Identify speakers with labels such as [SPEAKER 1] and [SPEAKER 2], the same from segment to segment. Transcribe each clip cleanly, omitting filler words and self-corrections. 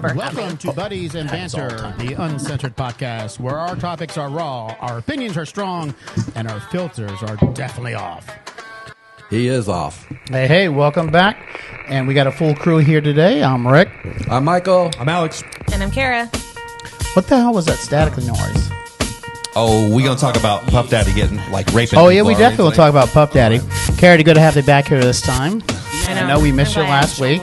[SPEAKER 1] Welcome to Buddies and Banter, the Uncensored podcast, where our topics are raw, our opinions are strong, and our filters are definitely off.
[SPEAKER 2] He is off.
[SPEAKER 1] Hey, welcome back. And we got a full crew here today. I'm Rick.
[SPEAKER 2] I'm Michael.
[SPEAKER 3] I'm Alex.
[SPEAKER 4] And I'm Kara.
[SPEAKER 1] What the hell was that static noise?
[SPEAKER 3] Oh, we gonna talk about Puff Daddy getting raping.
[SPEAKER 1] Oh, yeah, we definitely will talk about Puff Daddy. Kara, good to have you back here this time. I know we missed you last week.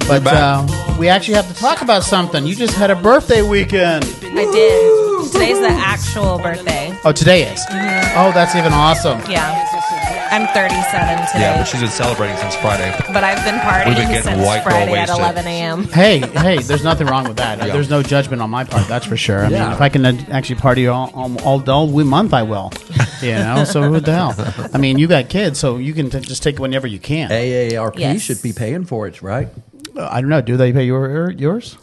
[SPEAKER 1] But we actually have to talk about something. You just had a birthday weekend.
[SPEAKER 4] I did. Today's the actual birthday.
[SPEAKER 1] Oh, today is? Mm-hmm. Oh, that's even awesome.
[SPEAKER 4] Yeah. I'm 37 today.
[SPEAKER 3] Yeah, but she's been celebrating since Friday.
[SPEAKER 4] But I've been partying since Friday at 11 a.m.
[SPEAKER 1] Hey, there's nothing wrong with that. Yeah. There's no judgment on my part, that's for sure. I mean, if I can actually party all month, I will. You know, so what the hell? I mean, you got kids, so you can just take it whenever you can.
[SPEAKER 2] AARP should be paying for it, right?
[SPEAKER 1] I don't know. Do they pay yours?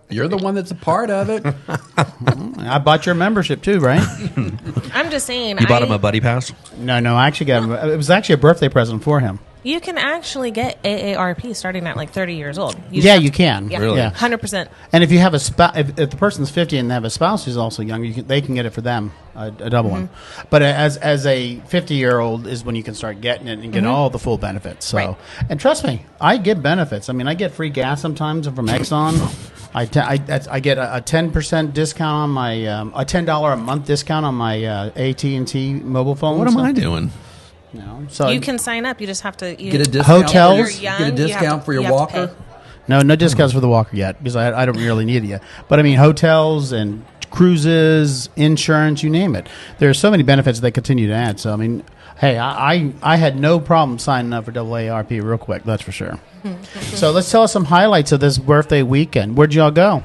[SPEAKER 2] You're the one that's a part of it.
[SPEAKER 1] I bought your membership too, right?
[SPEAKER 4] I'm just saying.
[SPEAKER 3] You bought him a buddy pass?
[SPEAKER 1] No. I actually got him. It was actually a birthday present for him.
[SPEAKER 4] You can actually get AARP starting at 30 years old.
[SPEAKER 1] You can.
[SPEAKER 4] Yeah,
[SPEAKER 3] really?
[SPEAKER 1] Yeah.
[SPEAKER 4] 100%.
[SPEAKER 1] And if you have a if the person's 50 and they have a spouse who's also young, they can get it for them, a double one. But as a 50-year-old is when you can start getting it and get all the full benefits. So,
[SPEAKER 4] Right.
[SPEAKER 1] And trust me, I get benefits. I mean, I get free gas sometimes from Exxon. I get a 10% discount on my a $10 a month discount on my AT&T mobile phone.
[SPEAKER 3] What am I doing?
[SPEAKER 1] So
[SPEAKER 4] You can sign up. You just have to
[SPEAKER 2] Get a discount.
[SPEAKER 1] Hotels?
[SPEAKER 4] Young,
[SPEAKER 2] Get a discount for your walker.
[SPEAKER 1] No discounts for the walker yet because I don't really need it yet. But I mean, hotels and cruises, insurance, you name it. There are so many benefits they continue to add. So I mean, hey, I had no problem signing up for AARP real quick. That's for sure. So let's tell us some highlights of this birthday weekend. Where'd y'all go?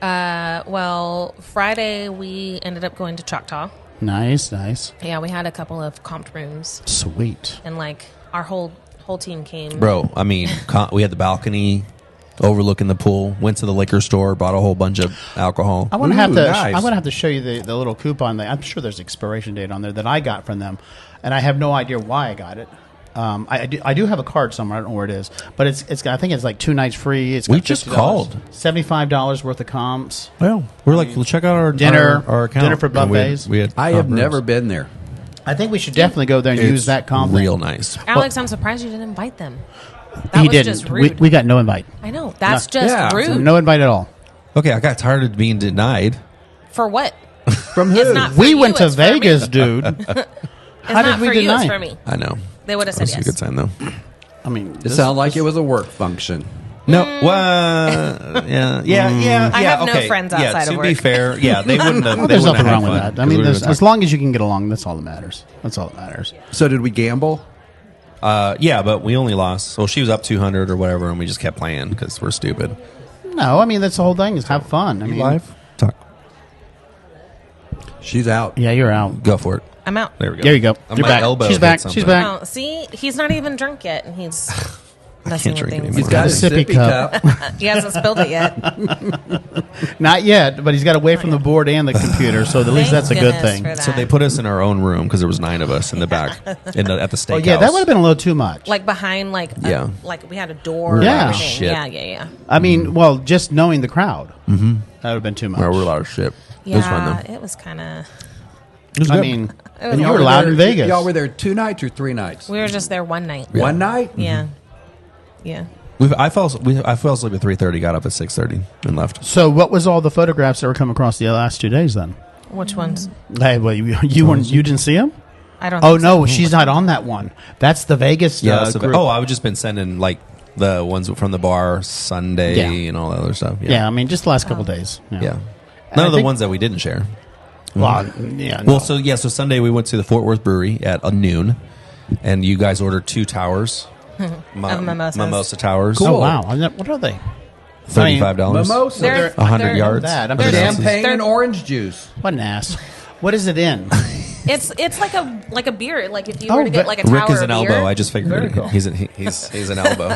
[SPEAKER 4] Well, Friday we ended up going to Choctaw.
[SPEAKER 1] Nice.
[SPEAKER 4] Yeah, we had a couple of comped rooms.
[SPEAKER 1] Sweet.
[SPEAKER 4] And our whole team came.
[SPEAKER 3] Bro, I mean, we had the balcony overlooking the pool, went to the liquor store, bought a whole bunch of alcohol.
[SPEAKER 1] I'm gonna have
[SPEAKER 3] Nice.
[SPEAKER 1] to show you the little coupon. I'm sure there's expiration date on there that I got from them, and I have no idea why I got it. I do have a card somewhere. I don't know where it is, but it's I think it's like 2 nights free. It's got
[SPEAKER 3] We just called.
[SPEAKER 1] $75 worth of comps.
[SPEAKER 3] Well, we're well, check out our
[SPEAKER 1] Dinner,
[SPEAKER 3] our account.
[SPEAKER 1] dinner for buffets.
[SPEAKER 2] I have never been there.
[SPEAKER 1] I think we should definitely go there and use that comp.
[SPEAKER 3] Real nice.
[SPEAKER 4] Alex, I'm surprised you didn't invite them.
[SPEAKER 1] He
[SPEAKER 4] was
[SPEAKER 1] didn't.
[SPEAKER 4] just rude.
[SPEAKER 1] We got no invite.
[SPEAKER 4] I know. That's just rude.
[SPEAKER 1] So no invite at all.
[SPEAKER 3] Okay, I got tired of being denied.
[SPEAKER 4] For what?
[SPEAKER 2] From
[SPEAKER 4] It's
[SPEAKER 2] who?
[SPEAKER 4] not for
[SPEAKER 1] We
[SPEAKER 4] you,
[SPEAKER 1] went to
[SPEAKER 4] it's for me.
[SPEAKER 1] Vegas, dude.
[SPEAKER 4] It's
[SPEAKER 1] How
[SPEAKER 4] not
[SPEAKER 1] did we
[SPEAKER 4] for
[SPEAKER 1] deny?
[SPEAKER 4] you, it's for me.
[SPEAKER 3] I know.
[SPEAKER 4] They would have said
[SPEAKER 3] That's a
[SPEAKER 4] yes.
[SPEAKER 3] good sign, though.
[SPEAKER 1] I mean,
[SPEAKER 2] It sounded like it was a work function.
[SPEAKER 3] No, well, yeah.
[SPEAKER 4] I have no
[SPEAKER 3] okay.
[SPEAKER 4] friends outside
[SPEAKER 3] to
[SPEAKER 4] of
[SPEAKER 3] be
[SPEAKER 4] work.
[SPEAKER 3] fair, yeah, they wouldn't have.
[SPEAKER 1] well,
[SPEAKER 3] they
[SPEAKER 1] there's
[SPEAKER 3] wouldn't
[SPEAKER 1] nothing
[SPEAKER 3] have
[SPEAKER 1] wrong
[SPEAKER 3] had
[SPEAKER 1] with
[SPEAKER 3] fun,
[SPEAKER 1] that. I
[SPEAKER 3] 'cause
[SPEAKER 1] mean,
[SPEAKER 3] we would've
[SPEAKER 1] as long as you can get along, that's all that matters. That's all that matters.
[SPEAKER 2] So did we gamble?
[SPEAKER 3] Yeah, but we only lost. Well, she was up 200 or whatever, and we just kept playing because we're stupid.
[SPEAKER 1] No, I mean that's the whole thing is have fun. I mean,
[SPEAKER 3] Live? Talk.
[SPEAKER 2] She's out.
[SPEAKER 1] Yeah, you're out.
[SPEAKER 3] Go for it.
[SPEAKER 4] I'm out.
[SPEAKER 3] There we go.
[SPEAKER 1] There you go.
[SPEAKER 3] My
[SPEAKER 1] You're back.
[SPEAKER 3] elbow
[SPEAKER 1] She's
[SPEAKER 3] hit
[SPEAKER 1] back.
[SPEAKER 3] something.
[SPEAKER 1] She's back.
[SPEAKER 4] Oh, see, he's not even drunk yet, and he's messing with
[SPEAKER 3] drink
[SPEAKER 4] things.
[SPEAKER 3] anymore.
[SPEAKER 2] He's got a
[SPEAKER 1] Sippy
[SPEAKER 2] sippy
[SPEAKER 1] cup.
[SPEAKER 2] cup.
[SPEAKER 4] He hasn't spilled it yet.
[SPEAKER 1] Not yet, but he's got away from the board and the computer, so at least
[SPEAKER 4] Thank
[SPEAKER 1] that's a good
[SPEAKER 4] goodness
[SPEAKER 1] thing.
[SPEAKER 4] for that.
[SPEAKER 3] So they put us in our own room because there was 9 of us in the back at the steakhouse.
[SPEAKER 1] Oh yeah, that would have been a little too much.
[SPEAKER 4] behind,
[SPEAKER 3] Yeah.
[SPEAKER 4] we had a door.
[SPEAKER 1] Yeah.
[SPEAKER 4] And everything.
[SPEAKER 3] Shit.
[SPEAKER 4] Yeah.
[SPEAKER 1] I mean, well, just knowing the crowd, that would have been too much.
[SPEAKER 3] Well, we're a lot of shit.
[SPEAKER 4] Yeah,
[SPEAKER 3] It was fun though.
[SPEAKER 4] it was kind of.
[SPEAKER 1] I mean,
[SPEAKER 4] was
[SPEAKER 1] and you
[SPEAKER 4] all
[SPEAKER 1] were
[SPEAKER 4] right.
[SPEAKER 1] loud in Vegas.
[SPEAKER 2] Y'all were there 2 nights or 3 nights?
[SPEAKER 4] We were just there one night.
[SPEAKER 2] One night?
[SPEAKER 4] Yeah. Yeah.
[SPEAKER 3] I fell asleep at 3:30, got up at 6:30, and left.
[SPEAKER 1] So, what was all the photographs that were come across the last 2 days then?
[SPEAKER 4] Which ones?
[SPEAKER 1] Hey, well, you weren't, you didn't see them?
[SPEAKER 4] I don't.
[SPEAKER 1] Oh
[SPEAKER 4] think
[SPEAKER 1] no, she's not on that one. That's the Vegas. Group.
[SPEAKER 3] I've just been sending the ones from the bar Sunday and all that other stuff.
[SPEAKER 1] Yeah, I mean, just the last couple days.
[SPEAKER 3] Yeah.
[SPEAKER 1] And
[SPEAKER 3] None
[SPEAKER 1] I
[SPEAKER 3] of the
[SPEAKER 1] think-
[SPEAKER 3] ones that we didn't share.
[SPEAKER 1] Well, yeah. No.
[SPEAKER 3] Well, so Sunday we went to the Fort Worth Brewery at noon, and you guys ordered 2 towers,
[SPEAKER 4] Of mimosas.
[SPEAKER 3] mimosa towers.
[SPEAKER 1] Oh wow, what are they?
[SPEAKER 3] $35.
[SPEAKER 2] Mimosa.
[SPEAKER 4] They're
[SPEAKER 3] 100 yards.
[SPEAKER 1] That. I'm
[SPEAKER 4] They're
[SPEAKER 1] just-
[SPEAKER 2] Champagne
[SPEAKER 4] They're-
[SPEAKER 2] and orange juice.
[SPEAKER 1] What an ass. What is it in?
[SPEAKER 4] It's like a beer. Like if you were to get like a tower
[SPEAKER 3] Rick is an
[SPEAKER 4] of beer.
[SPEAKER 3] elbow. I just figured
[SPEAKER 1] Very
[SPEAKER 3] it.
[SPEAKER 1] cool.
[SPEAKER 3] He's an elbow.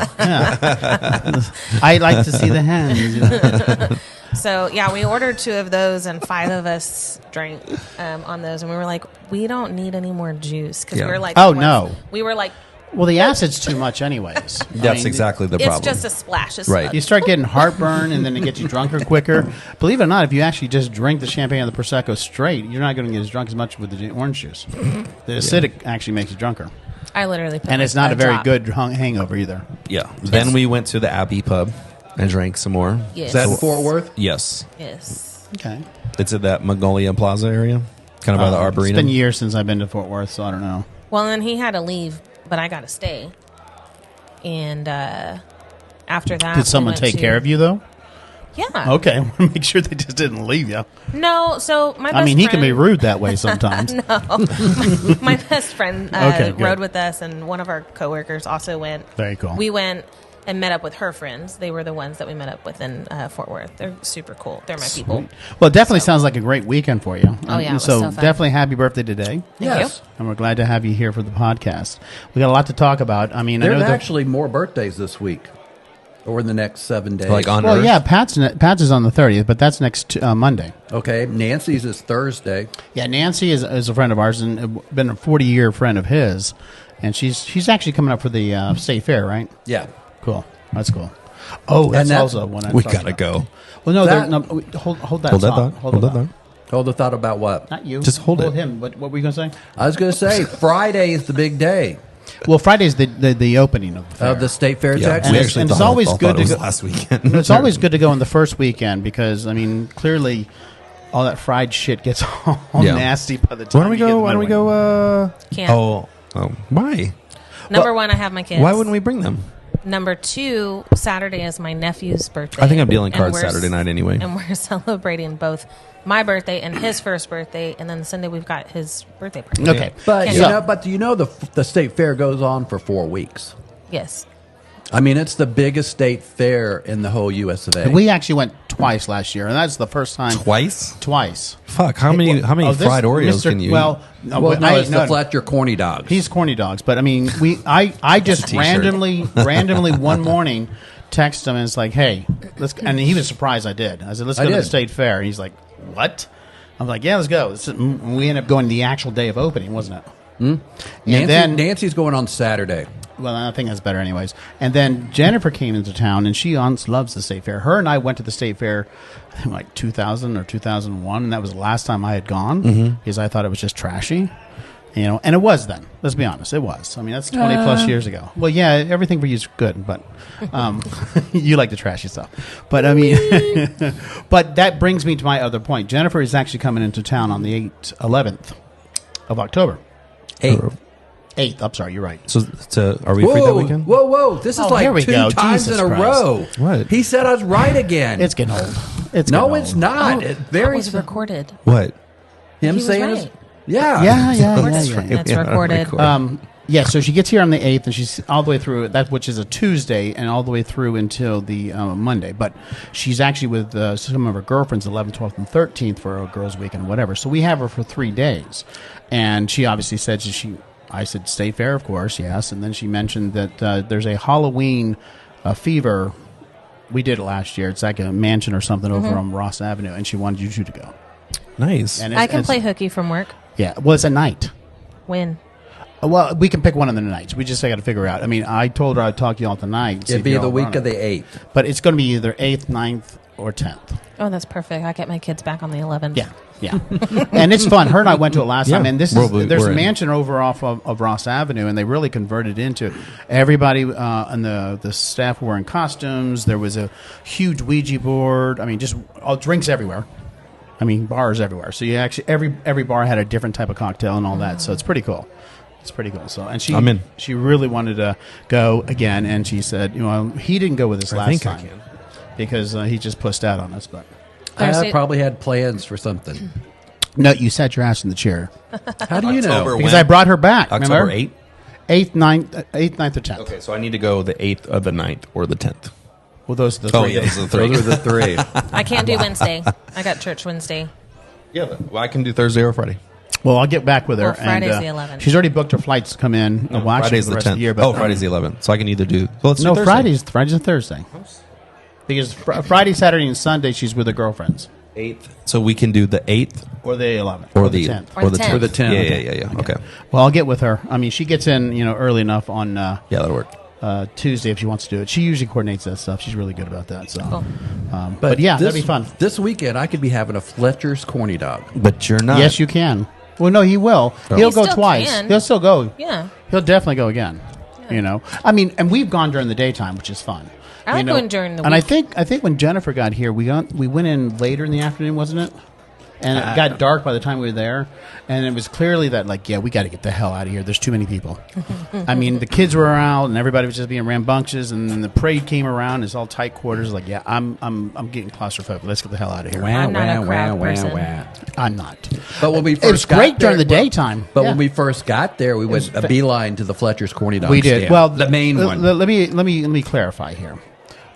[SPEAKER 1] I like to see the hands.
[SPEAKER 4] So yeah, we ordered 2 of those, and 5 of us drank on those, and we were like, we don't need any more juice because
[SPEAKER 3] Yeah.
[SPEAKER 4] we were like,
[SPEAKER 1] Oh, no.
[SPEAKER 4] we were like
[SPEAKER 1] Well, the acid's too much, anyways.
[SPEAKER 3] That's exactly the problem.
[SPEAKER 4] It's just a splash. It's
[SPEAKER 3] Right.
[SPEAKER 1] You start getting heartburn, and then it gets you drunker quicker. Believe it or not, if you actually just drink the champagne or the prosecco straight, you're not going to get as drunk as much with the orange juice. The acidic actually makes you drunker,
[SPEAKER 4] I literally put
[SPEAKER 1] and it's not a very good hangover either.
[SPEAKER 3] Yeah. Then we went to the Abbey pub and drank some more.
[SPEAKER 4] Yes.
[SPEAKER 2] Is that in Fort Worth?
[SPEAKER 3] Yes.
[SPEAKER 4] Yes.
[SPEAKER 1] Okay,
[SPEAKER 3] It's at that Magnolia Plaza area, kind of by the
[SPEAKER 1] it's been
[SPEAKER 3] Arboretum.
[SPEAKER 1] years since I've been to Fort Worth, so I don't know.
[SPEAKER 4] Well, then he had to leave, but I got to stay. And after that,
[SPEAKER 1] Did someone take care of you though?
[SPEAKER 4] Yeah.
[SPEAKER 1] Okay, I want to make sure they just didn't leave you.
[SPEAKER 4] No, so my best
[SPEAKER 1] I mean, he can be
[SPEAKER 4] friend-
[SPEAKER 1] rude that way sometimes.
[SPEAKER 4] My best friend
[SPEAKER 1] Okay, good.
[SPEAKER 4] rode with us, and one of our coworkers also went.
[SPEAKER 1] Very cool.
[SPEAKER 4] We went and met up with her friends. They were the ones that we met up with in Fort Worth. They're super cool. They're my people.
[SPEAKER 1] Well, it definitely sounds like a great weekend for you.
[SPEAKER 4] Oh, yeah, it was
[SPEAKER 1] so
[SPEAKER 4] so fun.
[SPEAKER 1] definitely happy birthday today.
[SPEAKER 2] Yes.
[SPEAKER 1] And we're glad to have you here for the podcast. We got a lot to talk about. I mean, I
[SPEAKER 2] There's
[SPEAKER 1] know
[SPEAKER 2] actually more birthdays this week, or in the next 7 days.
[SPEAKER 3] Like on
[SPEAKER 1] well,
[SPEAKER 3] Earth.
[SPEAKER 1] yeah, Pat's is on the 30th, but that's next Monday.
[SPEAKER 2] Okay, Nancy's is Thursday.
[SPEAKER 1] Yeah, Nancy is a friend of ours and been a 40-year friend of his, and she's actually coming up for the state fair, right?
[SPEAKER 2] Yeah.
[SPEAKER 1] Cool. That's cool. Oh, that's
[SPEAKER 2] that-
[SPEAKER 1] also one I
[SPEAKER 3] We
[SPEAKER 1] talked
[SPEAKER 3] gotta
[SPEAKER 1] about.
[SPEAKER 3] go.
[SPEAKER 1] Well, no,
[SPEAKER 2] That-
[SPEAKER 1] no hold that
[SPEAKER 3] Hold that
[SPEAKER 1] thought.
[SPEAKER 3] thought. Hold that thought.
[SPEAKER 2] Hold the thought about what?
[SPEAKER 1] Not you.
[SPEAKER 3] Just hold it.
[SPEAKER 1] him. What were you going to say?
[SPEAKER 2] I was going to say Friday is the big day
[SPEAKER 1] Well, Friday's the opening of the fair.
[SPEAKER 2] of the state fair.
[SPEAKER 3] Yeah,
[SPEAKER 2] Texas.
[SPEAKER 3] we
[SPEAKER 1] And
[SPEAKER 3] actually
[SPEAKER 1] it's
[SPEAKER 3] thought,
[SPEAKER 1] always
[SPEAKER 3] all
[SPEAKER 1] good
[SPEAKER 3] thought
[SPEAKER 1] to
[SPEAKER 3] it was
[SPEAKER 1] go-
[SPEAKER 3] last weekend.
[SPEAKER 1] It's always good to go on the first weekend because, I mean, clearly all that fried shit gets all
[SPEAKER 3] Yeah.
[SPEAKER 1] nasty by the time
[SPEAKER 3] Why don't we
[SPEAKER 1] you get
[SPEAKER 3] go?
[SPEAKER 1] to
[SPEAKER 3] Why don't we
[SPEAKER 1] midway.
[SPEAKER 3] go?
[SPEAKER 4] Can't.
[SPEAKER 3] Oh, why?
[SPEAKER 4] Number one, I have my kids.
[SPEAKER 3] Why wouldn't we bring them?
[SPEAKER 4] Number two, Saturday is my nephew's birthday.
[SPEAKER 3] I think I'm dealing
[SPEAKER 4] And
[SPEAKER 3] cards
[SPEAKER 4] we're
[SPEAKER 3] Saturday night anyway.
[SPEAKER 4] And we're celebrating both my birthday and his first birthday, and then Sunday we've got his birthday party.
[SPEAKER 1] Okay.
[SPEAKER 2] But
[SPEAKER 4] Can't
[SPEAKER 2] you know the state fair goes on for 4 weeks.
[SPEAKER 4] Yes.
[SPEAKER 2] I mean, it's the biggest state fair in the whole U.S. of A.
[SPEAKER 1] We actually went twice last year, and that's the first time.
[SPEAKER 3] Twice? Fuck! How many
[SPEAKER 1] this
[SPEAKER 3] fried Oreos
[SPEAKER 1] Mr.
[SPEAKER 3] can you?
[SPEAKER 1] Well,
[SPEAKER 3] eat?
[SPEAKER 1] no,
[SPEAKER 2] well, no,
[SPEAKER 1] I-
[SPEAKER 2] it's the Fletcher corny dogs.
[SPEAKER 1] He's corny dogs, but I mean, I just
[SPEAKER 3] a t-shirt.
[SPEAKER 1] randomly one morning text him and it's like, hey, let's. And he was surprised I did. I said, let's go to the
[SPEAKER 2] did.
[SPEAKER 1] state fair. And he's like, what? I'm like, yeah, let's go. We ended up going the actual day of opening, wasn't it? And
[SPEAKER 2] Nancy's going on Saturday.
[SPEAKER 1] well, I think that's better, anyways. And then Jennifer came into town, and she loves the state fair. Her and I went to the state fair, I think like 2000 or 2001, and that was the last time I had gone because I thought it was just trashy. You know, and it was then. Let's be honest, it was. I mean, that's 20 plus years ago. Well, yeah, everything for you is good, but you like the trashy stuff. But I mean, but that brings me to my other point. Jennifer is actually coming into town on the 11th of October. 8th. I'm sorry, you're right.
[SPEAKER 3] So, are we free that weekend?
[SPEAKER 2] Whoa! This is
[SPEAKER 1] Oh,
[SPEAKER 2] like
[SPEAKER 1] here we
[SPEAKER 2] 2
[SPEAKER 1] go.
[SPEAKER 2] times
[SPEAKER 1] Jesus
[SPEAKER 2] in a
[SPEAKER 1] Christ.
[SPEAKER 2] row.
[SPEAKER 3] What?
[SPEAKER 2] He said I was right again.
[SPEAKER 1] It's getting old. It's
[SPEAKER 2] no,
[SPEAKER 1] getting
[SPEAKER 2] it's
[SPEAKER 1] old.
[SPEAKER 2] not. It's
[SPEAKER 4] That
[SPEAKER 2] very
[SPEAKER 4] was recorded.
[SPEAKER 3] What?
[SPEAKER 2] him
[SPEAKER 4] He was
[SPEAKER 2] saying
[SPEAKER 4] right.
[SPEAKER 2] it's yeah.
[SPEAKER 4] It's recorded.
[SPEAKER 1] Yeah, so she gets here on the 8th, and she's all the way through that, which is a Tuesday, and all the way through until the Monday. But she's actually with some of her girlfriends, 11th, 12th, and 13th for a girls' weekend, whatever. So we have her for 3 days, and she obviously said I said state fair, of course, yes, and then she mentioned that there's a Halloween fever. We did it last year. It's like a mansion or something over on Ross Avenue, and she wanted you two to go.
[SPEAKER 3] Nice.
[SPEAKER 1] And
[SPEAKER 4] I can play hooky from work.
[SPEAKER 1] Yeah, well, it's at night.
[SPEAKER 4] When?
[SPEAKER 1] Well, we can pick one of the nights. We just got to figure out. I mean, I told her I'd talk to you all tonight.
[SPEAKER 2] It'd be the week of the 8th.
[SPEAKER 1] But it's going to be either 8th, 9th, or 10th.
[SPEAKER 4] Oh, that's perfect. I get my kids back on the 11th.
[SPEAKER 1] Yeah. And it's fun. Her and I went to it last time. And there's
[SPEAKER 3] we're
[SPEAKER 1] a
[SPEAKER 3] in.
[SPEAKER 1] mansion over off of Ross Avenue, and they really converted into everybody and the staff were in costumes. There was a huge Ouija board. I mean, just all drinks everywhere. I mean, bars everywhere. So you actually every bar had a different type of cocktail and all that. So it's pretty cool. It's pretty cool. So, and
[SPEAKER 3] I'm in.
[SPEAKER 1] she really wanted to go again, and she said, he didn't go with us last
[SPEAKER 3] think I
[SPEAKER 1] time
[SPEAKER 3] can.
[SPEAKER 1] because he just pussed out on us. But
[SPEAKER 4] Thursday-
[SPEAKER 2] I probably had plans for something.
[SPEAKER 1] no, you sat your ass in the chair
[SPEAKER 2] How do you know?
[SPEAKER 3] October
[SPEAKER 1] because
[SPEAKER 3] when?
[SPEAKER 1] I brought her back.
[SPEAKER 3] October
[SPEAKER 1] remember?
[SPEAKER 3] 8th?
[SPEAKER 1] 8th, 9th, or 10th.
[SPEAKER 3] Okay, so I need to go the 8th of the 9th or the 10th.
[SPEAKER 1] Well, those are the
[SPEAKER 3] Oh,
[SPEAKER 1] three
[SPEAKER 3] yeah,
[SPEAKER 1] days.
[SPEAKER 3] those are the three.
[SPEAKER 2] Those are the 3.
[SPEAKER 4] I can't do Wednesday. I got church Wednesday.
[SPEAKER 3] Yeah, well, I can do Thursday or Friday.
[SPEAKER 1] Well, I'll get back with her.
[SPEAKER 4] Well, Friday's
[SPEAKER 1] and,
[SPEAKER 4] the 11th.
[SPEAKER 1] She's already booked her flights to come in. Well, actually,
[SPEAKER 3] Friday's
[SPEAKER 1] for
[SPEAKER 3] the
[SPEAKER 1] rest of
[SPEAKER 3] 10th.
[SPEAKER 1] the year. But,
[SPEAKER 3] Friday's the 11th. So I can either do. So let's
[SPEAKER 1] no,
[SPEAKER 3] do Thursday.
[SPEAKER 1] Friday's and Thursday. Because Friday, Saturday, and Sunday she's with her girlfriends.
[SPEAKER 3] 8th. So we can do the 8th
[SPEAKER 1] or the 11th
[SPEAKER 3] or the
[SPEAKER 1] 10th.
[SPEAKER 3] or the
[SPEAKER 4] 10th.
[SPEAKER 3] 10th.
[SPEAKER 2] Or the 10th.
[SPEAKER 3] Yeah. Okay.
[SPEAKER 1] Well, I'll get with her. I mean, she gets in, early enough on
[SPEAKER 3] Yeah, that'll work.
[SPEAKER 1] Tuesday if she wants to do it. She usually coordinates that stuff. She's really good about that. So,
[SPEAKER 4] Cool.
[SPEAKER 1] but yeah, that'd be fun.
[SPEAKER 2] This weekend, I could be having a Fletcher's corny dog.
[SPEAKER 3] But you're not.
[SPEAKER 1] Yes, you can. Well, no, he will.
[SPEAKER 3] Oh.
[SPEAKER 1] He'll
[SPEAKER 4] He
[SPEAKER 1] go
[SPEAKER 4] still
[SPEAKER 1] twice.
[SPEAKER 4] can.
[SPEAKER 1] He'll still go.
[SPEAKER 4] Yeah.
[SPEAKER 1] He'll definitely go again. I mean, and we've gone during the daytime, which is fun.
[SPEAKER 4] I like going during the
[SPEAKER 1] And
[SPEAKER 4] week.
[SPEAKER 1] I think when Jennifer got here, we went in later in the afternoon, wasn't it? And it got dark by the time we were there, and it was clearly that we got to get the hell out of here. There's too many people. I mean, the kids were out, and everybody was just being rambunctious, and then the parade came around. It's all tight quarters. I'm getting claustrophobic. Let's get the hell out of here.
[SPEAKER 4] I'm not a crowd person.
[SPEAKER 1] I'm not.
[SPEAKER 2] But when we
[SPEAKER 1] It was
[SPEAKER 2] first got
[SPEAKER 1] great during
[SPEAKER 2] there-
[SPEAKER 1] the daytime.
[SPEAKER 2] But
[SPEAKER 1] Yeah.
[SPEAKER 2] when we first got there, we went a beeline to the Fletcher's corny dog.
[SPEAKER 1] We did.
[SPEAKER 2] stand.
[SPEAKER 1] Well,
[SPEAKER 2] the main one.
[SPEAKER 1] Let me clarify here.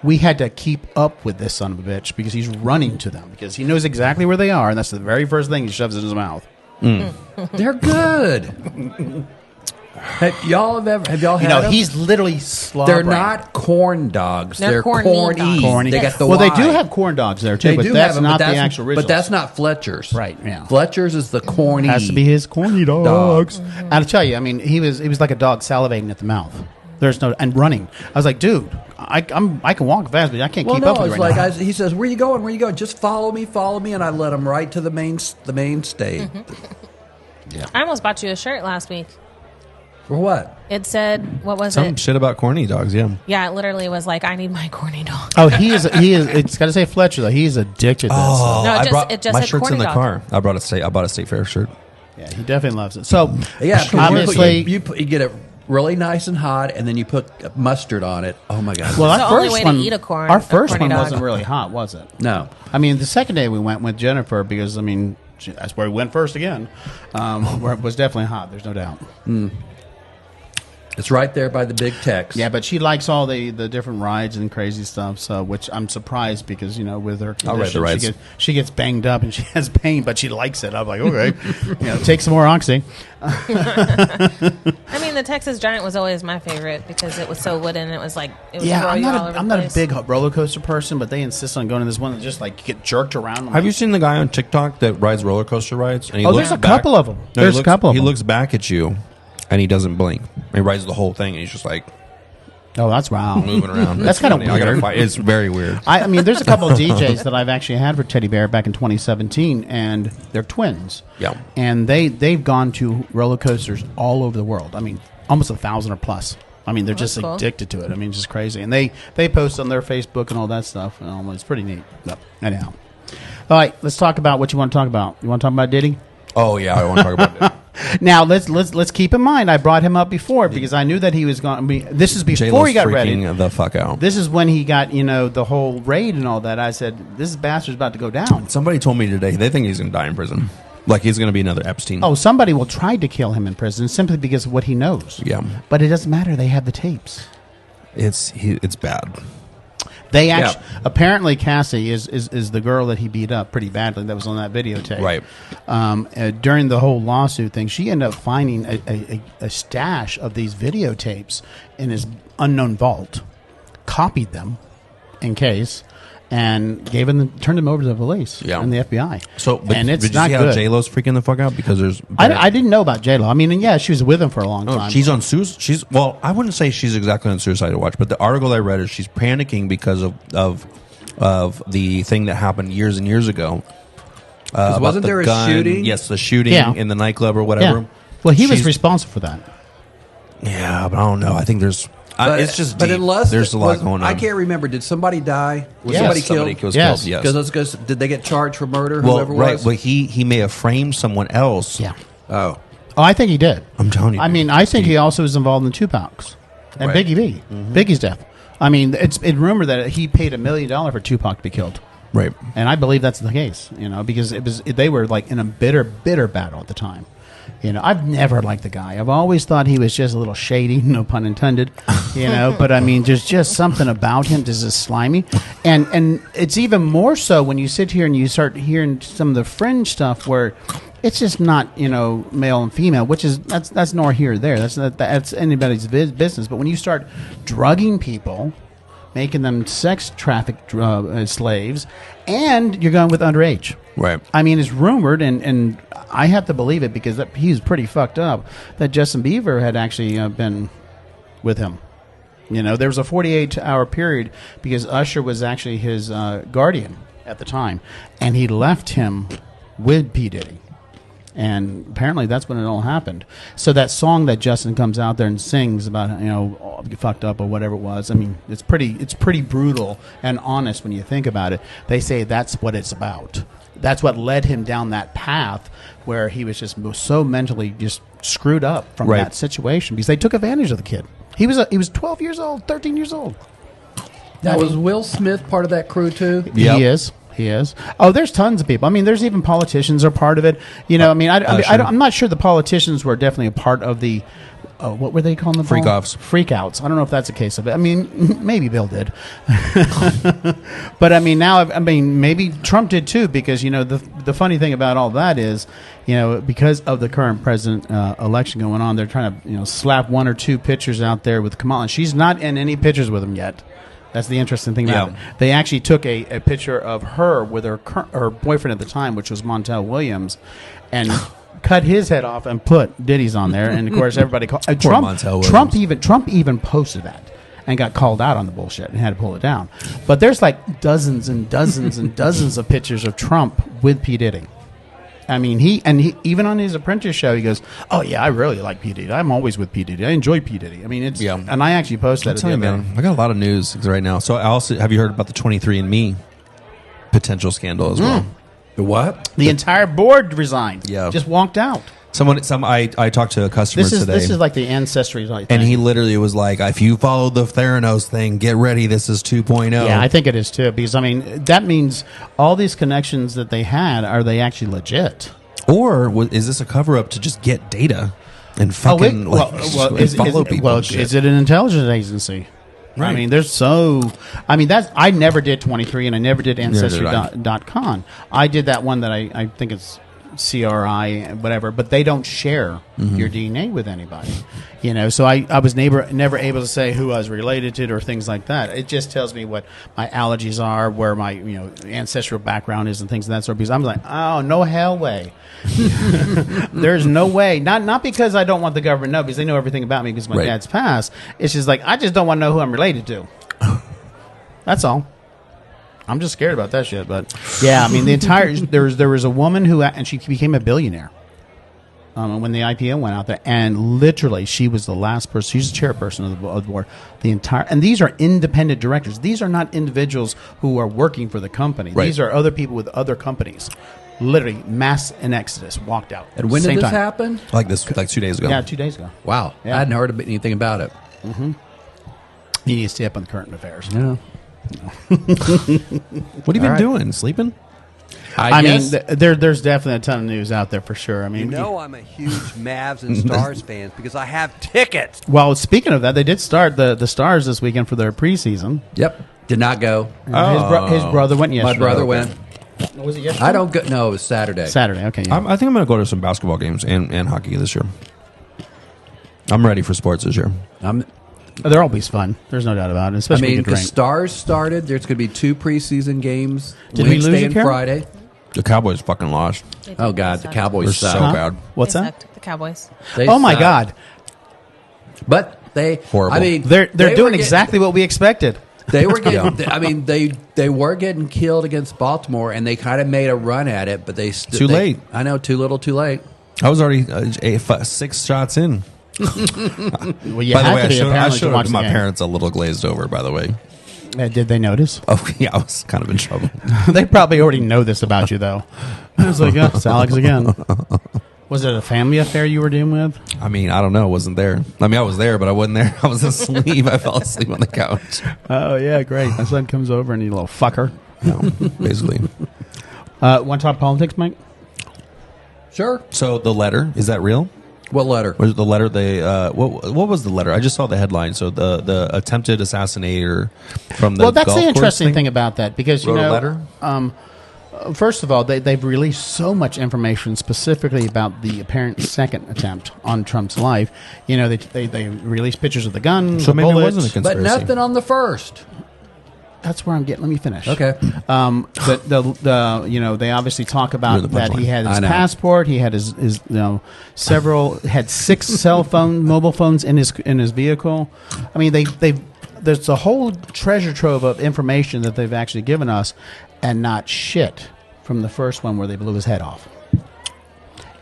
[SPEAKER 1] We had to keep up with this son of a bitch because he's running to them because he knows exactly where they are, and that's the very first thing he shoves in his mouth.
[SPEAKER 2] They're good. Have y'all had them?
[SPEAKER 1] He's literally slobbering.
[SPEAKER 2] They're not corn dogs.
[SPEAKER 4] They're
[SPEAKER 2] They're
[SPEAKER 4] corny
[SPEAKER 2] corny.
[SPEAKER 4] dogs.
[SPEAKER 1] Corny.
[SPEAKER 2] They got the
[SPEAKER 1] well, they
[SPEAKER 2] Y.
[SPEAKER 1] do have corn dogs there too,
[SPEAKER 2] They
[SPEAKER 1] but
[SPEAKER 2] do
[SPEAKER 1] that's
[SPEAKER 2] have them,
[SPEAKER 1] not
[SPEAKER 2] but
[SPEAKER 1] the
[SPEAKER 2] that's,
[SPEAKER 1] actual original.
[SPEAKER 2] But that's not Fletcher's.
[SPEAKER 1] Right, yeah.
[SPEAKER 2] Fletcher's is the corny.
[SPEAKER 1] Has to be his corny dogs.
[SPEAKER 2] Dogs.
[SPEAKER 1] I'll tell you, I mean, he was like a dog salivating at the mouth. There's no and running. I was like, dude, I can walk fast, but I can't
[SPEAKER 2] Well,
[SPEAKER 1] keep
[SPEAKER 2] no,
[SPEAKER 1] up with
[SPEAKER 2] it's
[SPEAKER 1] you right
[SPEAKER 2] like
[SPEAKER 1] now.
[SPEAKER 2] he says, "Where you going? Where you going? Just follow me, and I led him right to the main stage.
[SPEAKER 4] I almost bought you a shirt last week.
[SPEAKER 2] For what?
[SPEAKER 4] It said, what was
[SPEAKER 3] Some
[SPEAKER 4] it?
[SPEAKER 3] shit about corny dogs. Yeah.
[SPEAKER 4] Yeah, it literally was like, I need my corny dog.
[SPEAKER 1] Oh, he is. It's got to say Fletcher though. He's addicted to this.
[SPEAKER 3] Oh,
[SPEAKER 4] No,
[SPEAKER 3] my
[SPEAKER 4] it just said
[SPEAKER 3] shirt's
[SPEAKER 4] corny
[SPEAKER 3] in the
[SPEAKER 4] dog.
[SPEAKER 3] car. I bought a state fair shirt.
[SPEAKER 1] Yeah, he definitely loves it. So
[SPEAKER 2] Yeah, 'cause
[SPEAKER 1] obviously,
[SPEAKER 2] you get it really nice and hot, and then you put mustard on it. Oh my god!
[SPEAKER 1] well,
[SPEAKER 4] It's
[SPEAKER 1] our
[SPEAKER 4] the only
[SPEAKER 1] first
[SPEAKER 4] way to
[SPEAKER 1] one,
[SPEAKER 4] eat a
[SPEAKER 1] our first
[SPEAKER 4] corny
[SPEAKER 1] one
[SPEAKER 4] dog.
[SPEAKER 1] wasn't really hot, was it?
[SPEAKER 2] no.
[SPEAKER 1] I mean, the second day we went with Jennifer because I mean that's where we went first again. Where it was definitely hot. There's no doubt.
[SPEAKER 2] It's right there by the big Tex.
[SPEAKER 1] Yeah, but she likes all the different rides and crazy stuff. So, which I'm surprised because with her
[SPEAKER 3] I'll ride the
[SPEAKER 1] condition,
[SPEAKER 3] rides.
[SPEAKER 1] she gets banged up and she has pain, but she likes it. I'm like, okay, take some more oxy.
[SPEAKER 4] I mean, the Texas Giant was always my favorite because it was so wooden. It was like, it would
[SPEAKER 1] Yeah,
[SPEAKER 4] throw
[SPEAKER 1] I'm
[SPEAKER 4] you all
[SPEAKER 1] not
[SPEAKER 4] over
[SPEAKER 1] a,
[SPEAKER 4] the
[SPEAKER 1] I'm not a
[SPEAKER 4] place.
[SPEAKER 1] big roller coaster person, but they insist on going to this one that just like get jerked around. I'm
[SPEAKER 3] Have you
[SPEAKER 1] like,
[SPEAKER 3] seen the guy on TikTok that rides roller coaster rides? And he
[SPEAKER 1] Oh,
[SPEAKER 3] looks
[SPEAKER 1] there's a
[SPEAKER 3] back-
[SPEAKER 1] couple of 'em.
[SPEAKER 3] No,
[SPEAKER 1] There's
[SPEAKER 3] he
[SPEAKER 1] a couple of
[SPEAKER 3] He
[SPEAKER 1] 'em.
[SPEAKER 3] looks back at you, and he doesn't blink. He rides the whole thing, and he's just like
[SPEAKER 1] Oh, that's wow.
[SPEAKER 3] moving around.
[SPEAKER 1] That's
[SPEAKER 3] It's
[SPEAKER 1] kinda
[SPEAKER 3] funny. I gotta
[SPEAKER 1] weird.
[SPEAKER 3] fight. It's very weird.
[SPEAKER 1] I mean, there's a couple of DJs that I've actually had for Teddy Bear back in 2017, and they're twins.
[SPEAKER 3] Yeah.
[SPEAKER 1] And they've gone to roller coasters all over the world. I mean, almost 1,000 or plus. I mean, they're just
[SPEAKER 4] that's cool.
[SPEAKER 1] addicted to it. I mean, it's just crazy. And they post on their Facebook and all that stuff. And it's pretty neat. But anyhow. All right, let's talk about what you want to talk about. You want to talk about Diddy?
[SPEAKER 3] Oh yeah, I want to talk about it.
[SPEAKER 1] Now let's keep in mind I brought him up before because I knew that he was going. This is before
[SPEAKER 3] J-Lo's
[SPEAKER 1] he got
[SPEAKER 3] freaking
[SPEAKER 1] ready.
[SPEAKER 3] the fuck out.
[SPEAKER 1] This is when he got the whole raid and all that. I said this bastard's about to go down.
[SPEAKER 3] Somebody told me today they think he's gonna die in prison. Like he's gonna be another Epstein.
[SPEAKER 1] Oh, somebody will try to kill him in prison simply because of what he knows.
[SPEAKER 3] Yeah.
[SPEAKER 1] But it doesn't matter. They have the tapes.
[SPEAKER 3] It's bad.
[SPEAKER 1] They actually apparently Cassie is the girl that he beat up pretty badly. That was on that videotape.
[SPEAKER 3] Right.
[SPEAKER 1] During the whole lawsuit thing, she ended up finding a stash of these videotapes in his unknown vault, copied them in case, and turned them over to the police and the FBI.
[SPEAKER 3] So, but
[SPEAKER 1] and it's
[SPEAKER 3] did you
[SPEAKER 1] not
[SPEAKER 3] see how
[SPEAKER 1] good.
[SPEAKER 3] J-Lo's freaking the fuck out because there's?
[SPEAKER 1] I didn't know about J-Lo. I mean, and yeah, she was with him for a long
[SPEAKER 3] No,
[SPEAKER 1] time.
[SPEAKER 3] she's on suicide. I wouldn't say she's exactly on suicide watch, but the article I read is she's panicking because of the thing that happened years and years ago.
[SPEAKER 2] Wasn't
[SPEAKER 3] about the
[SPEAKER 2] there a
[SPEAKER 3] gun.
[SPEAKER 2] shooting?
[SPEAKER 3] Yes, the shooting
[SPEAKER 1] Yeah.
[SPEAKER 3] in the nightclub or whatever.
[SPEAKER 1] Yeah. Well, he was
[SPEAKER 3] She's-
[SPEAKER 1] responsible for that.
[SPEAKER 3] Yeah, but I don't know. I think there's. it's just.
[SPEAKER 2] But
[SPEAKER 3] deep.
[SPEAKER 2] unless
[SPEAKER 3] there's a lot going on.
[SPEAKER 2] I can't remember. Did somebody die? Was
[SPEAKER 1] Yes.
[SPEAKER 2] somebody
[SPEAKER 3] Somebody
[SPEAKER 2] killed?
[SPEAKER 3] was
[SPEAKER 1] Yes.
[SPEAKER 3] killed. Yes.
[SPEAKER 2] Because did they get charged for murder?
[SPEAKER 3] Well,
[SPEAKER 2] whoever
[SPEAKER 3] right.
[SPEAKER 2] was.
[SPEAKER 3] Well, he may have framed someone else.
[SPEAKER 1] Yeah.
[SPEAKER 2] Oh,
[SPEAKER 1] Oh, I think he did.
[SPEAKER 3] I'm telling you.
[SPEAKER 1] I mean, I think he also was involved in Tupac's and
[SPEAKER 3] Right.
[SPEAKER 1] Biggie V. Biggie's death. I mean, it's rumored that he paid $1 million for Tupac to be killed,
[SPEAKER 3] Right.
[SPEAKER 1] and I believe that's the case. Because they were like in a bitter battle at the time. I've never liked the guy. I've always thought he was just a little shady, no pun intended. But I mean, there's just something about him that's just slimy, and it's even more so when you sit here and you start hearing some of the fringe stuff where it's just not male and female, which is that's nor here or there. That's anybody's business. But when you start drugging people making them sex trafficked slaves, and you're going with underage.
[SPEAKER 3] Right.
[SPEAKER 1] I mean, it's rumored, and I have to believe it because he's pretty fucked up, that Justin Bieber had actually been with him. You know, there was a 48-hour period because Usher was actually his guardian at the time, and he left him with P Diddy. And apparently that's when it all happened. So that song that Justin comes out there and sings about, oh, you fucked up or whatever it was, I mean, it's pretty brutal and honest when you think about it. They say that's what it's about. That's what led him down that path where he was just so mentally just screwed up from that situation because they took advantage of the kid. He was 12 years old, 13 years old.
[SPEAKER 2] Now, was Will Smith part of that crew too?
[SPEAKER 3] Yep.
[SPEAKER 1] He is. Oh, there's tons of people. I mean, there's even politicians are part of it. You know, I mean, I'm not sure the politicians were definitely a part of the, what were they calling them?
[SPEAKER 3] Freak-offs.
[SPEAKER 1] Freak-outs. I don't know if that's a case of it. I mean, maybe Bill did. But, I mean, now, maybe Trump did too because, you know, the funny thing about all that is, you know, because of the current president election going on, they're trying to, you know, slap one or two pictures out there with Kamala. And she's not in any pictures with him yet. That's the interesting thing about it. They actually took a picture of her with her boyfriend at the time, which was Montel Williams, and cut his head off and put Diddy's on there. And of course, everybody called Trump even posted that and got called out on the bullshit and had to pull it down. But there's like dozens and dozens and dozens of pictures of Trump with P Diddy. I mean, he even on his Apprentice show, he goes, "Oh yeah, I really like P Diddy. I'm always with P Diddy. I enjoy P Diddy." I mean, it's and I actually posted that.
[SPEAKER 3] Man, I got a lot of news right now. So, I also have you heard about the 23andMe potential scandal as well?
[SPEAKER 2] The what?
[SPEAKER 1] The entire board resigned.
[SPEAKER 3] Yeah,
[SPEAKER 1] just walked out.
[SPEAKER 3] I talked to a customer today.
[SPEAKER 1] This is like the Ancestry thing.
[SPEAKER 3] And he literally was like, if you follow the Theranos thing, get ready. This is 2.0.
[SPEAKER 1] Yeah, I think it is too. Because, I mean, that means all these connections that they had, are they actually legit?
[SPEAKER 3] Or is this a cover-up to just get data and fucking follow people?
[SPEAKER 1] Well, is it an intelligence agency? Right. I mean, I never did 23 and I never did Ancestry.com. I did that one that I think it's CRI, whatever, but they don't share your DNA with anybody, you know. So I was never able to say who I was related to or things like that. It just tells me what my allergies are, where my ancestral background is, and things of that sort. Because I'm like, oh, no hell way. There's no way. Not because I don't want the government to know, because they know everything about me because my dad's passed. It's just like I just don't want to know who I'm related to. That's all. I'm just scared about that shit, but yeah, I mean there was a woman and she became a billionaire when the IPO went out there, and literally she was the last person. She's the chairperson of the board. And these are independent directors. These are not individuals who are working for the company. Right. These are other people with other companies. Literally, mass and exodus walked out.
[SPEAKER 2] And when did this happen?
[SPEAKER 3] Like 2 days ago.
[SPEAKER 1] Yeah, 2 days ago.
[SPEAKER 2] Wow, I hadn't heard anything about it.
[SPEAKER 1] Mm-hmm. You need to stay up on the current affairs.
[SPEAKER 2] Yeah.
[SPEAKER 3] What have you been doing? Sleeping?
[SPEAKER 1] I mean, there's definitely a ton of news out there for sure. I mean,
[SPEAKER 5] I'm a huge Mavs and Stars fan because I have tickets.
[SPEAKER 1] Well, speaking of that, they did start the Stars this weekend for their preseason.
[SPEAKER 2] Yep, did not go.
[SPEAKER 1] His brother went yesterday.
[SPEAKER 2] My brother went.
[SPEAKER 1] Was it yesterday?
[SPEAKER 2] I don't go. No, it was Saturday.
[SPEAKER 1] Saturday, okay. Yeah.
[SPEAKER 3] I think I'm going to go to some basketball games and hockey this year. I'm ready for sports this year.
[SPEAKER 1] They're always fun. There's no doubt about it. Especially
[SPEAKER 2] the Stars started. There's going to be 2 preseason games.
[SPEAKER 1] Did we lose
[SPEAKER 2] Wednesday
[SPEAKER 1] it,
[SPEAKER 2] and
[SPEAKER 1] Karen?
[SPEAKER 2] Friday.
[SPEAKER 3] The Cowboys fucking lost.
[SPEAKER 2] Oh God, the Cowboys
[SPEAKER 3] They're
[SPEAKER 2] suck.
[SPEAKER 3] so bad.
[SPEAKER 1] What's
[SPEAKER 4] They
[SPEAKER 1] that?
[SPEAKER 4] sucked, the Cowboys.
[SPEAKER 2] They
[SPEAKER 1] Oh my
[SPEAKER 2] suck.
[SPEAKER 1] God!
[SPEAKER 2] But they
[SPEAKER 3] Horrible.
[SPEAKER 2] I mean,
[SPEAKER 1] They're
[SPEAKER 2] they
[SPEAKER 1] doing
[SPEAKER 2] were
[SPEAKER 1] exactly what we expected.
[SPEAKER 2] They were getting. I mean, they were getting killed against Baltimore, and they kind of made a run at it, but
[SPEAKER 3] Too late.
[SPEAKER 2] I know, too little, too late.
[SPEAKER 3] I was already 6 shots in.
[SPEAKER 1] Well, you
[SPEAKER 3] By the
[SPEAKER 1] have
[SPEAKER 3] way,
[SPEAKER 1] to be
[SPEAKER 3] I
[SPEAKER 1] apparently to
[SPEAKER 3] showed
[SPEAKER 1] watch
[SPEAKER 3] my
[SPEAKER 1] the game.
[SPEAKER 3] parents a little glazed over, by the way.
[SPEAKER 1] Did they notice?
[SPEAKER 3] Oh, yeah, I was kind of in trouble.
[SPEAKER 1] They probably already know this about you, though. I was like, oh, it's Alex again. Was it a family affair you were dealing with?
[SPEAKER 3] I mean, I don't know. I wasn't there. I mean, I was there, but I wasn't there. I was asleep. I fell asleep on the couch.
[SPEAKER 1] Oh, yeah, great. My son comes over and you little fucker.
[SPEAKER 3] No, basically.
[SPEAKER 1] Want to talk politics, Mike?
[SPEAKER 2] Sure.
[SPEAKER 3] So the letter, is that real?
[SPEAKER 2] What letter?
[SPEAKER 3] Was the letter they? What was the letter? I just saw the headline. So the attempted assassinator from the
[SPEAKER 1] that's
[SPEAKER 3] golf
[SPEAKER 1] the interesting
[SPEAKER 3] course
[SPEAKER 1] thing about that because
[SPEAKER 3] Wrote a letter?
[SPEAKER 1] First of all, they've released so much information specifically about the apparent second attempt on Trump's life. You know, they released pictures of the gun,
[SPEAKER 3] So
[SPEAKER 1] the
[SPEAKER 3] maybe
[SPEAKER 1] bullets.
[SPEAKER 3] it wasn't a
[SPEAKER 2] But
[SPEAKER 3] conspiracy.
[SPEAKER 2] nothing on the first.
[SPEAKER 1] That's where I'm getting. Let me finish.
[SPEAKER 2] Okay.
[SPEAKER 1] They obviously talk
[SPEAKER 3] You're
[SPEAKER 1] about
[SPEAKER 3] the
[SPEAKER 1] that he
[SPEAKER 3] punchline.
[SPEAKER 1] had his
[SPEAKER 2] I know.
[SPEAKER 1] passport. He had his had 6 mobile phones in his vehicle. I mean, there's a whole treasure trove of information that they've actually given us, and not shit from the first one where they blew his head off.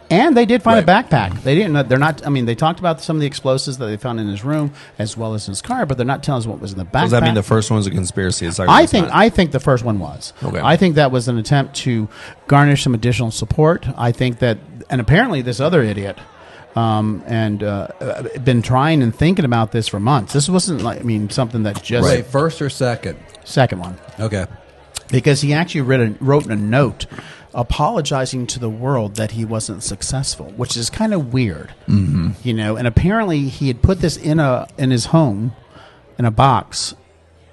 [SPEAKER 1] And they did find a backpack. They didn't. They're not. I mean, they talked about some of the explosives that they found in his room as well as his car, but they're not telling us what was in the backpack.
[SPEAKER 3] Does that mean the first one was a conspiracy?
[SPEAKER 1] I think the first one was.
[SPEAKER 3] Okay.
[SPEAKER 1] I think that was an attempt to garnish some additional support. I think that, and apparently this other idiot, been trying and thinking about this for months. This wasn't something that just
[SPEAKER 2] Wait, first or second?
[SPEAKER 1] second one,
[SPEAKER 2] Okay.
[SPEAKER 1] because he actually wrote a note apologizing to the world that he wasn't successful, which is kind of weird, And apparently he had put this in his home, in a box,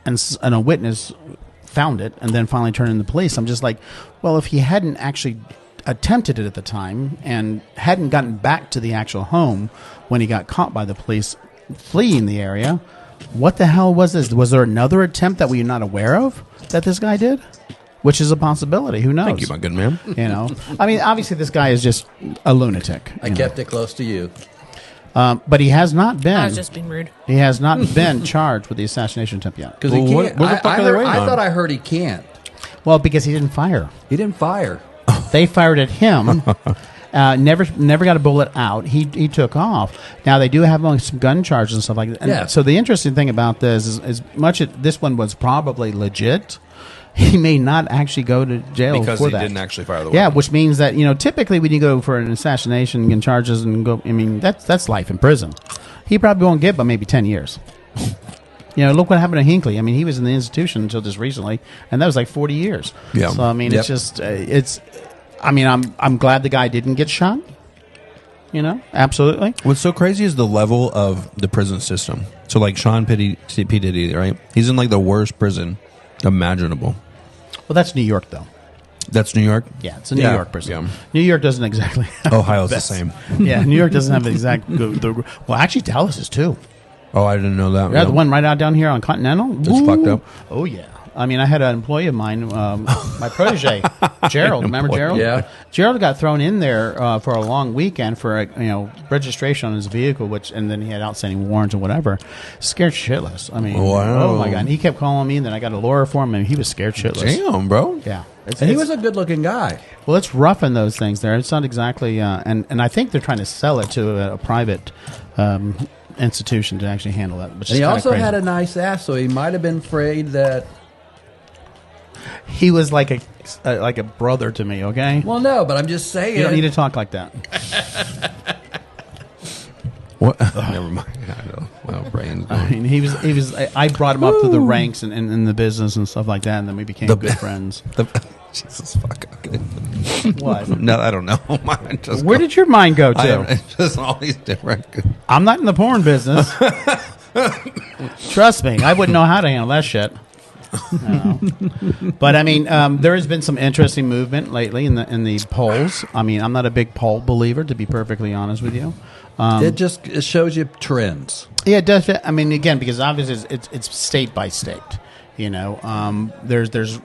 [SPEAKER 1] and a witness found it, and then finally turned in the police. I'm just like, well, if he hadn't actually attempted it at the time and hadn't gotten back to the actual home when he got caught by the police fleeing the area, what the hell was this? Was there another attempt that we're not aware of that this guy did? Which is a possibility. Who knows?
[SPEAKER 3] Thank you, my good man.
[SPEAKER 1] I mean, obviously, this guy is just a lunatic.
[SPEAKER 2] I kept it close to you.
[SPEAKER 1] But he has not been.
[SPEAKER 4] I was just being rude.
[SPEAKER 1] He has not been charged with the assassination attempt yet.
[SPEAKER 2] Because
[SPEAKER 3] Well,
[SPEAKER 2] he
[SPEAKER 3] what-
[SPEAKER 2] can't.
[SPEAKER 3] what the fuck
[SPEAKER 2] I,
[SPEAKER 3] are they
[SPEAKER 2] heard-
[SPEAKER 3] waiting
[SPEAKER 2] I
[SPEAKER 3] on?
[SPEAKER 2] thought I heard he can't.
[SPEAKER 1] Well, because he didn't fire.
[SPEAKER 2] He didn't fire.
[SPEAKER 1] They fired at him. Never got a bullet out. He took off. Now they do have some gun charges and stuff like that. And
[SPEAKER 2] Yeah.
[SPEAKER 1] So the interesting thing about this is, as much as this one was probably legit, he may not actually go to jail
[SPEAKER 3] Because
[SPEAKER 1] for
[SPEAKER 3] he
[SPEAKER 1] that.
[SPEAKER 3] didn't actually fire the
[SPEAKER 1] Yeah,
[SPEAKER 3] weapon.
[SPEAKER 1] which means that typically when you go for an assassination and charges and go, I mean that's life in prison. He probably won't get but maybe 10 years. Look what happened to Hinckley. I mean, he was in the institution until just recently, and that was like 40 years.
[SPEAKER 3] Yeah.
[SPEAKER 1] So I mean,
[SPEAKER 2] Yep.
[SPEAKER 1] it's just I mean, I'm glad the guy didn't get shot. Absolutely.
[SPEAKER 3] What's so crazy is the level of the prison system. So, like Sean P. Diddy, right? He's in like the worst prison imaginable.
[SPEAKER 1] Well, that's New York, though.
[SPEAKER 3] That's New York.
[SPEAKER 1] Yeah, it's a New
[SPEAKER 3] Yeah.
[SPEAKER 1] York prison.
[SPEAKER 3] Yeah.
[SPEAKER 1] New York doesn't exactly.
[SPEAKER 3] Ohio's the same.
[SPEAKER 1] Yeah, New York doesn't have the exact. Well, actually, Dallas is too.
[SPEAKER 3] Oh, I didn't know that.
[SPEAKER 1] Yeah, the one right out down here on Continental.
[SPEAKER 3] It's fucked up.
[SPEAKER 1] Oh yeah. I mean, I had an employee of mine, my protege, Gerald. Remember Gerald?
[SPEAKER 2] Yeah.
[SPEAKER 1] Gerald got thrown in there for a long weekend for registration on his vehicle, and then he had outstanding warrants and whatever. Scared shitless. I mean,
[SPEAKER 3] Wow.
[SPEAKER 1] oh my god! And he kept calling me, and then I got a lawyer for him, and he was scared shitless.
[SPEAKER 3] Damn, bro.
[SPEAKER 1] Yeah.
[SPEAKER 2] And he was a good-looking guy.
[SPEAKER 1] Well, it's rough in those things there. It's not exactly, and I think they're trying to sell it to a private institution to actually handle that. Which
[SPEAKER 2] And
[SPEAKER 1] is
[SPEAKER 2] he
[SPEAKER 1] kinda
[SPEAKER 2] also
[SPEAKER 1] crazy.
[SPEAKER 2] had a nice ass, so he might have been afraid that.
[SPEAKER 1] He was like a brother to me. Okay.
[SPEAKER 2] Well, no, but I'm just saying.
[SPEAKER 1] You don't need to talk like that.
[SPEAKER 3] What? Never mind. I know. My brain's
[SPEAKER 1] I
[SPEAKER 3] going.
[SPEAKER 1] mean, he was. I brought him up through the ranks and in the business and stuff like that, and then we became good friends.
[SPEAKER 3] Jesus fuck. Okay.
[SPEAKER 1] What?
[SPEAKER 3] No, I don't know. Mine just
[SPEAKER 1] Where did your mind go to?
[SPEAKER 3] It's just all these different.
[SPEAKER 1] I'm not in the porn business. Trust me, I wouldn't know how to handle that shit. No. But I mean, there has been some interesting movement lately in the polls. I mean, I'm not a big poll believer, to be perfectly honest with you.
[SPEAKER 2] it shows you trends.
[SPEAKER 1] Yeah, it does. I mean, again, because obviously it's state by state. There's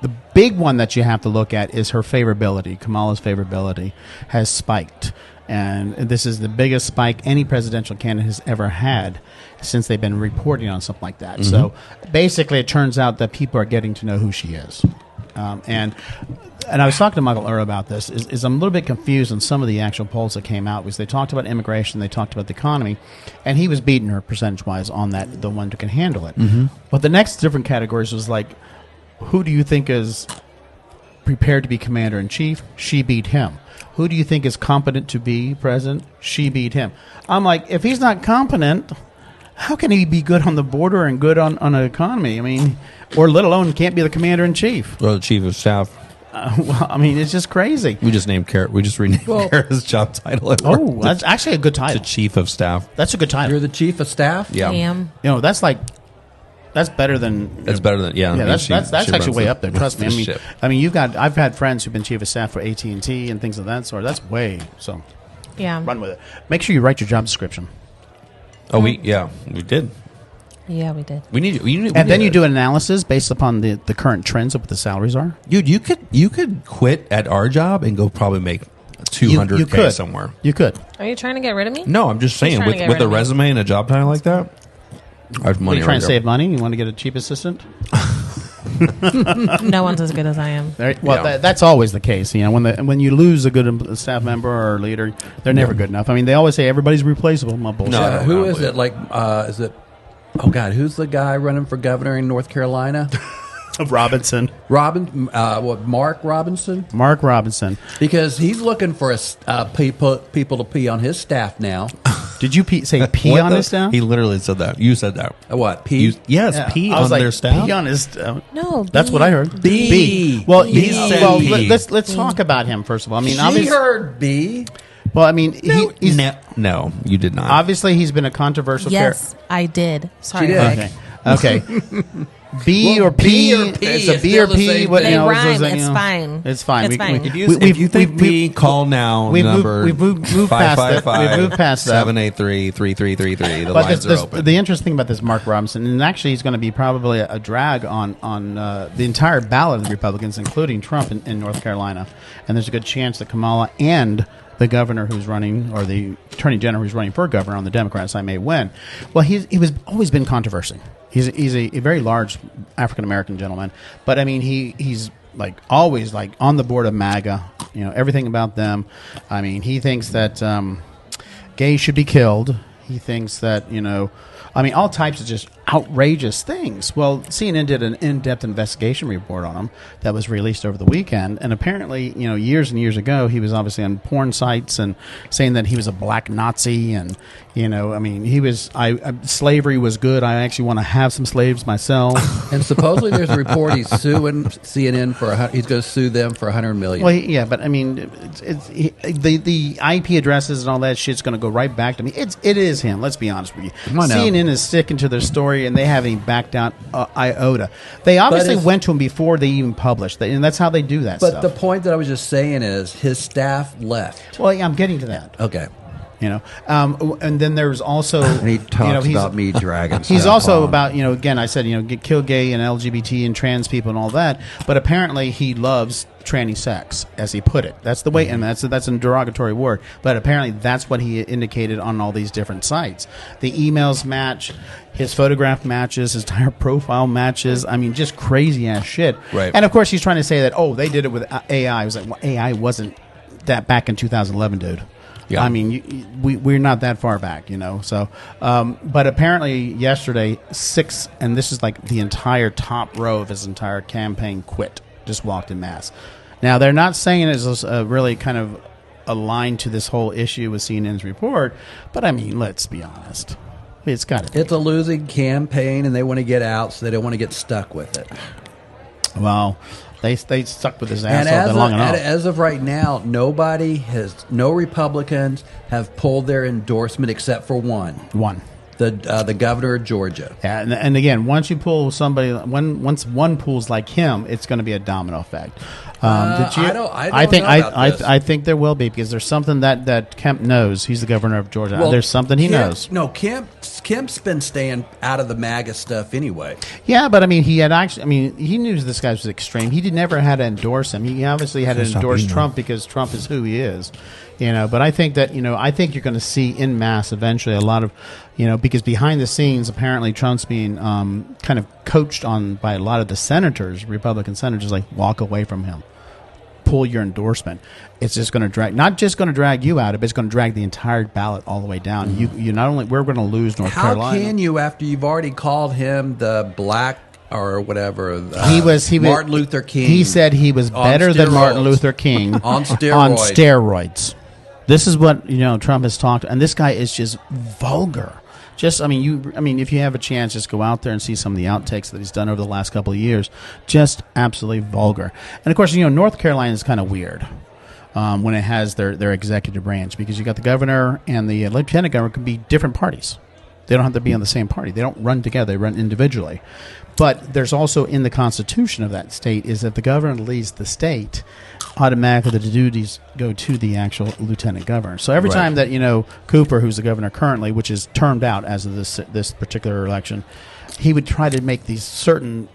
[SPEAKER 1] the big one that you have to look at is her favorability. Kamala's favorability has spiked. And this is the biggest spike any presidential candidate has ever had since they've been reporting on something like that.
[SPEAKER 3] Mm-hmm.
[SPEAKER 1] So basically, it turns out that people are getting to know who she is. And I was talking to Michael Earl about this. Is I'm a little bit confused on some of the actual polls that came out because they talked about immigration, they talked about the economy, and he was beating her percentage-wise on that, the one who can handle it. Mm-hmm. But the next different categories was like, who do you think is prepared to be commander-in-chief? She beat him. Who do you think is competent to be president? She beat him. I'm like, if he's not competent, how can he be good on the border and good on an economy? I mean, or let alone can't be the commander-in-chief.
[SPEAKER 3] Well, the chief of staff.
[SPEAKER 1] Well, I mean, it's just crazy.
[SPEAKER 3] We just named Kara. We just renamed Kara's job title. At
[SPEAKER 1] Oh,
[SPEAKER 3] work.
[SPEAKER 1] that's actually a good
[SPEAKER 3] to
[SPEAKER 1] title.
[SPEAKER 3] chief of staff.
[SPEAKER 1] That's a good title.
[SPEAKER 2] You're the chief of staff?
[SPEAKER 3] Yeah,
[SPEAKER 4] I am.
[SPEAKER 1] That's better than.
[SPEAKER 3] that's better than
[SPEAKER 1] Yeah, that's
[SPEAKER 3] she
[SPEAKER 1] actually
[SPEAKER 3] runs
[SPEAKER 1] way
[SPEAKER 3] the-
[SPEAKER 1] up there. Trust me.
[SPEAKER 3] the ship.
[SPEAKER 1] I've had friends who've been chief of staff for AT&T and things of that sort. That's way so.
[SPEAKER 4] Yeah.
[SPEAKER 1] Run with it. Make sure you write your job description.
[SPEAKER 3] Oh, we did.
[SPEAKER 4] Yeah, we did.
[SPEAKER 3] We need.
[SPEAKER 1] And then you do an analysis based upon the current trends of what the salaries are.
[SPEAKER 3] Dude, you could quit at our job and go probably make $200K
[SPEAKER 1] You could.
[SPEAKER 3] somewhere.
[SPEAKER 1] You could.
[SPEAKER 4] Are you trying to get rid of me?
[SPEAKER 3] No, I'm just saying
[SPEAKER 4] trying to get
[SPEAKER 3] with
[SPEAKER 4] rid
[SPEAKER 3] a
[SPEAKER 4] of me.
[SPEAKER 3] resume and a job title like that. There's
[SPEAKER 1] Are
[SPEAKER 3] money.
[SPEAKER 1] you trying
[SPEAKER 3] right
[SPEAKER 1] to
[SPEAKER 3] there.
[SPEAKER 1] save money? You want to get a cheap assistant?
[SPEAKER 4] No one's as good as I am.
[SPEAKER 1] Well,
[SPEAKER 3] Yeah.
[SPEAKER 1] that's always the case. You know, when you lose a good staff member or leader, they're never good enough. I mean, they always say everybody's replaceable. My bullshit.
[SPEAKER 3] No.
[SPEAKER 2] Who is it? Like, is it? Oh God, who's the guy running for governor in North Carolina?
[SPEAKER 1] Robinson,
[SPEAKER 2] Mark Robinson?
[SPEAKER 1] Mark Robinson.
[SPEAKER 2] Because he's looking for people to pee on his staff now.
[SPEAKER 1] Did you say pee
[SPEAKER 3] What
[SPEAKER 1] on
[SPEAKER 3] the-
[SPEAKER 1] his staff?
[SPEAKER 3] He literally said that. You said that.
[SPEAKER 2] What pee?
[SPEAKER 3] Yes,
[SPEAKER 1] Yeah.
[SPEAKER 3] pee
[SPEAKER 1] I
[SPEAKER 3] on
[SPEAKER 1] was like,
[SPEAKER 3] their staff.
[SPEAKER 1] Pee on his.
[SPEAKER 4] No,
[SPEAKER 1] That's what I heard.
[SPEAKER 2] B.
[SPEAKER 1] Well,
[SPEAKER 2] He said
[SPEAKER 1] well,
[SPEAKER 3] B.
[SPEAKER 1] let's talk about him first of all. I mean,
[SPEAKER 2] She
[SPEAKER 1] obviously,
[SPEAKER 2] heard B.
[SPEAKER 1] well, I mean, he's
[SPEAKER 3] No, you did not.
[SPEAKER 1] obviously he's been a controversial
[SPEAKER 4] Yes, I did. Sorry,
[SPEAKER 2] She did.
[SPEAKER 4] Rick.
[SPEAKER 1] Okay. B
[SPEAKER 2] Well,
[SPEAKER 1] or P?
[SPEAKER 2] B or P
[SPEAKER 1] It's a
[SPEAKER 2] is
[SPEAKER 1] B or
[SPEAKER 2] still the
[SPEAKER 1] P.
[SPEAKER 2] same
[SPEAKER 1] What,
[SPEAKER 2] thing.
[SPEAKER 1] you know,
[SPEAKER 4] They rhyme.
[SPEAKER 1] you
[SPEAKER 4] It's
[SPEAKER 1] know,
[SPEAKER 4] fine.
[SPEAKER 1] It's fine.
[SPEAKER 4] It's fine.
[SPEAKER 3] if you think pee, call now.
[SPEAKER 1] we've
[SPEAKER 3] number
[SPEAKER 1] moved past that. We've moved past that.
[SPEAKER 3] 783-3333. The
[SPEAKER 1] But
[SPEAKER 3] lines are open.
[SPEAKER 1] the interesting thing about this Mark Robinson, and actually he's going to be probably a drag on the entire ballot of the Republicans, including Trump in North Carolina. And there's a good chance that Kamala and the governor who's running, or the attorney general who's running for governor on the Democrat side may win. Well, he was always been controversial. He's a very large African American gentleman, but I mean he's like always like on the board of MAGA. You know everything about them. I mean he thinks that gays should be killed. He thinks that I mean all types of just outrageous things. Well, CNN did an in-depth investigation report on him that was released over the weekend, and apparently years and years ago he was obviously on porn sites and saying that he was a black Nazi, and I mean he was slavery was good. I actually want to have some slaves myself.
[SPEAKER 2] And supposedly there's a report he's suing CNN he's going to sue them for $100 million.
[SPEAKER 1] Well, yeah, but I mean, the IP addresses and all that shit's going to go right back to me. It is him. Let's be honest with you.
[SPEAKER 2] I know.
[SPEAKER 1] CNN is sticking to their story, and they haven't even backed down iota. They obviously went to him before they even published, and that's how they do that.
[SPEAKER 2] But
[SPEAKER 1] stuff.
[SPEAKER 2] the point that I was just saying is his staff left.
[SPEAKER 1] Well, yeah, I'm getting to that.
[SPEAKER 2] Okay.
[SPEAKER 1] And then there's also
[SPEAKER 5] And he talks
[SPEAKER 1] he's-
[SPEAKER 5] about me dragging
[SPEAKER 1] He's
[SPEAKER 5] stuff
[SPEAKER 1] also
[SPEAKER 5] on.
[SPEAKER 1] about again I said kill gay and LGBT and trans people and all that, but apparently he loves tranny sex, as he put it. That's the way, and that's a derogatory word, but apparently that's what he indicated on all these different sites. The emails match, his photograph matches, his entire profile matches. I mean, just crazy ass shit.
[SPEAKER 3] Right.
[SPEAKER 1] And of course, he's trying to say that they did it with AI. I was like, well, AI wasn't that back in 2011, dude.
[SPEAKER 3] Yeah.
[SPEAKER 1] I mean, we're not that far back, So, but apparently yesterday, 6, and this is like the entire top row of his entire campaign quit, just walked en masse. Now, they're not saying it's really kind of aligned to this whole issue with CNN's report, but I mean, let's be honest. It's got to be.
[SPEAKER 2] It's a losing campaign, and they want to get out, so they don't want to get stuck with it.
[SPEAKER 1] Well, they stuck with his
[SPEAKER 2] And
[SPEAKER 1] asshole long enough.
[SPEAKER 2] as of right now, no Republicans have pulled their endorsement except for one, the governor of Georgia.
[SPEAKER 1] Yeah, and again, once you pull somebody, once one pulls like him, it's going to be a domino effect.
[SPEAKER 2] I don't
[SPEAKER 1] think
[SPEAKER 2] know about this.
[SPEAKER 1] I think there will be, because there's something that Kemp knows. He's the governor of Georgia.
[SPEAKER 2] Well,
[SPEAKER 1] There's something he knows.
[SPEAKER 2] No, Kemp's been staying out of the MAGA stuff anyway.
[SPEAKER 1] Yeah, but I mean, he knew this guy was extreme. He never had to endorse him. He obviously had to
[SPEAKER 3] Stop
[SPEAKER 1] endorse
[SPEAKER 3] being
[SPEAKER 1] Trump because Trump is who he is. But I think that I think you're going to see in mass eventually a lot of because behind the scenes apparently Trump's being kind of coached on by a lot of the senators, Republican senators, like walk away from him, pull your endorsement. It's just going to not just going to drag you out of it, it's going to drag the entire ballot all the way down. You not only we're going to lose North
[SPEAKER 2] How
[SPEAKER 1] Carolina.
[SPEAKER 2] can you, after you've already called him the black or whatever?
[SPEAKER 1] He was
[SPEAKER 2] Martin Luther King.
[SPEAKER 1] He said he was
[SPEAKER 2] on
[SPEAKER 1] better than Martin
[SPEAKER 2] steroids.
[SPEAKER 1] Luther King
[SPEAKER 2] On steroids.
[SPEAKER 1] On steroids. This is what Trump has talked, and this guy is just vulgar. If you have a chance, just go out there and see some of the outtakes that he's done over the last couple of years. Just absolutely vulgar. And of course, North Carolina is kind of weird when it has their executive branch, because you got the governor and the lieutenant governor can be different parties. They don't have to be on the same party. They don't run together. They run individually. But there's also in the Constitution of that state is that the governor leads the state, automatically the duties go to the actual lieutenant governor. So every time that Cooper, who's the governor currently, which is termed out as of this particular election, he would try to make these certain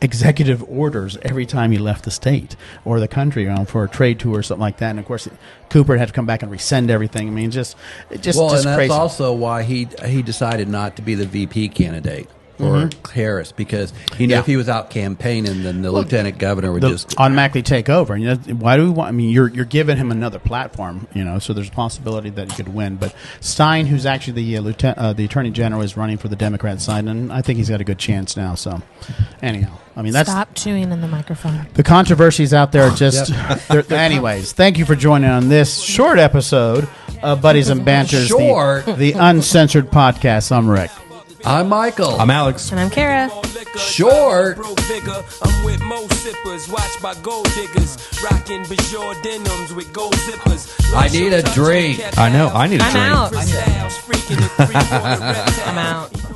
[SPEAKER 1] executive orders every time he left the state or the country for a trade tour or something like that. And of course, Cooper had to come back and rescind everything. I mean, just
[SPEAKER 2] and that's
[SPEAKER 1] crazy.
[SPEAKER 2] also why he decided not to be the VP candidate for Harris, because he knew if he was out campaigning, then the lieutenant governor would just
[SPEAKER 1] automatically take over. And why do we want? I mean, you're giving him another platform, so there's a possibility that he could win. But Stein, who's actually the attorney general, is running for the Democrat side, and I think he's got a good chance now. So, anyhow, I mean,
[SPEAKER 4] Stop chewing in the microphone.
[SPEAKER 1] The controversies out there are just. Anyways, thank you for joining on this short episode of Buddies and Banters, the Uncensored podcast. I'm Rick.
[SPEAKER 2] I'm Michael.
[SPEAKER 3] I'm Alex.
[SPEAKER 4] And I'm Kara.
[SPEAKER 2] Short.
[SPEAKER 6] I'm with Mo sippers, watched by gold diggers, rocking Bajor denims with gold zippers.
[SPEAKER 2] I need a drink.
[SPEAKER 3] I know. I need a drink.
[SPEAKER 4] I'm out. I'm out.